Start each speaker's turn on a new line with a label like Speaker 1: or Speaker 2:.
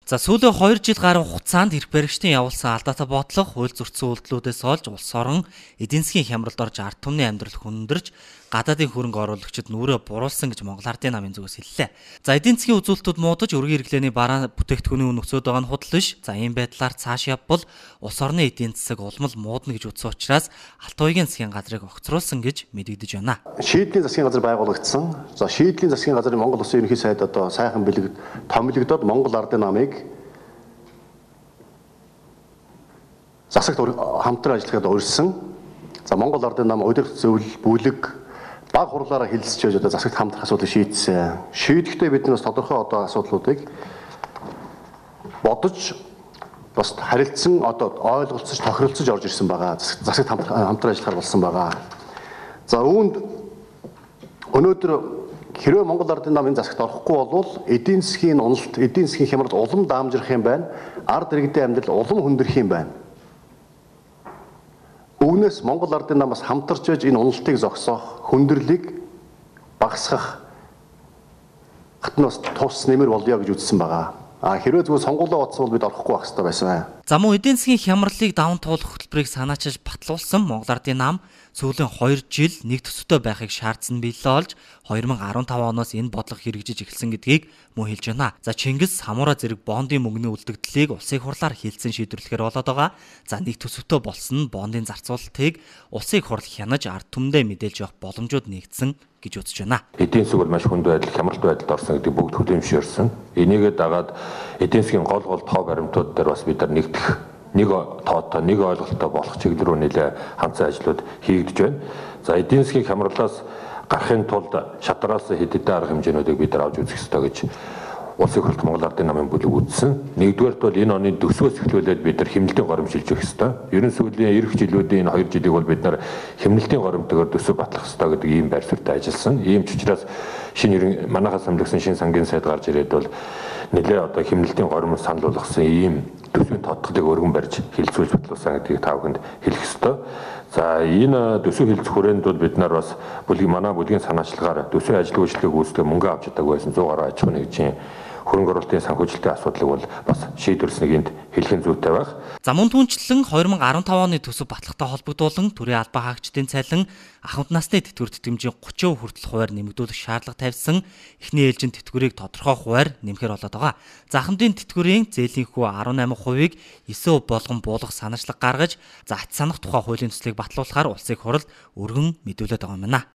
Speaker 1: За сүүлийн 2 жил гаруй хугацаанд эрх баригчдын явуулсан алдаатай бодлого, хууль зөрчсөн үйлдэлүүдээс олж улс орон эдийн засгийн хямралд орж ард түмний амьдрал хүндэрж гадаадын хөрөнгө оруулагчид нүрээ буруулсан гэж Монгол Ардын намын зүгээс хэллээ. За эдийн засгийн үзүүлэлтүүд муудаж өргөн хэрэглээний бараа бүтээгдэхүүний үн өсөд байгаа нь худал биш. За ийм байдлаар цааш явбал улс орны эдийн засаг улмал муудна гэж үзсэн учраас Алт уугийн засгийн газрыг огцруулсан гэж мэдэгдэж байна.
Speaker 2: Шийдлийн засгийн газар байгуулагдсан. За шийдлийн засгийн газрын Монгол Улсын ерөнхий сайд одоо сайхан томилогдоод Монгол Ардын намыг засагт хамтран ажиллахад урьдсан. За Монгол Ардын нам удирдах зөвлөл бүлэг баг хурлаараа хэлэлцэж одоо засагт хамтрах асуудлыг шийдсэн. Шийдэхдээ бид нас тодорхой одоо асуудлуудыг бодож бас харилцсан одоо ойлголцож тохиролцож орж ирсэн байгаа. Засагт хамтран ажиллахаар болсон байгаа. За үүнд өнөөдөр хэрвээ Монгол Ардын нам энэ засагт орохгүй бол эдийн засгийн уналт, эдийн засгийн хямрал улам даамжрах юм байна. Ард иргэдийн амьдрал улам хүндрэх юм байна. Үүнээс Монгол Ардын намаас хамтарч байж энэ уналтыг зогсоох, хүндрэлийг багасгах хатнаас тус нэмэр болёо гэж үзсэн байгаа. Хэрвээ зүгээр сонгуулаа утсан бол бид орохгүй байх хэрэгтэй байсан.
Speaker 1: За мөн эдийн засгийн хямралыг даван туулах хөтөлбөрийг санаачилж батлуулсан Монгол Ардын нам сүүлийн 2 жил нэг төсөвтэй байхыг шаардсан биелээ олж 2015 оноос энэ бодлого хэрэгжиж эхэлсэн гэдгийг мөн хэлж байна. За Чингис Самура зэрэг бондын мөнгөний үлдэгдлийг улсын хурлаар хилцэн шийдвэрлэхээр болоод байгаа. За нэг төсөвтэй болсон нь бондын зарцуулалтыг улсын хурл хянаж ард түмэндээ мэдээлж явах боломжууд нэгдсэн гэж үзэж байна.
Speaker 3: Эдийн засаг бол маш хүнд байдал, хямралт байдалд орсон гэдэг бүгд хүлээмжшөөрсөн. Энийгээ дагаад эдийн засгийн гол тоо баримтууд дээр бас бид нар нэгдэх нэг тоотой, нэг ойлголттой болох чиглэл рүү нэлээ хамтсан ажлууд хийгдэж байна. За эдийн засгийн хямралаас гарахын тулд шатраас хэдэн арга хэмжээнүүдийг бид нар авч үзэх ёстой гэж улсын хурлд Монгол Ардын намын бүлэг үзсэн. Нэгдүгээрт бол энэ оны төсвөөс эхлүүлээд бид нар хэмнэлтийн горимт шилжих ёстой. Ерөн сүүлийн эх жилүүдийн энэ 2 жилиг бол бид нар хэмнэлтийн горимтойгоор төсөв батлах ёстой гэдэг ийм байр суурьтай ажилласан. Ийм ч учраас манайхаас хамлагдсан шинэ сангийн сайд гарч ирээд бол нэлээ одоо хэмнэлтийн горимт санал болгосон ийм төсвийн тодтолыг өргөн барьж хилцүүлж батлуулсан гэдгийг та бүхэнд хэлэх ёстой. За энэ төсөв хилцэх хүрээнд бол бид нар бас манай бүлгийн санаачлагаар төсвийн ажил үйлчлэгийг үүсгэх мөнгө авч чадаагүй байсан 100 гаруй аж ахуй нэгжийн хөрөнгө оруулалтын санхүүжилтийн асуудлыг бол бас шийдвэрлэснийг энд хэлхэн зүйтэй байх.
Speaker 1: За мөн түнчлэн 2015 оны төсөв батлагтай холбогдуулан төрийн албан хаагчдын цалин ахмад насны тэтгэвэр тэтгэмжийн 30% хүртэл хуваар нэмэгдүүлэх шаардлага тавьсан эхний ээлжин тэтгэврийг тодорхой хуваар нэмэхээр болоод байгаа. За ахмадын тэтгэврийн зээлийн хүү 18%-ийг 9% болгон буулгах санаачлага гаргаж за ач санах тухай хуулийн төслийг батлуулахаар улсын хурал өргөн мэдүүлээд байгаа юм байна.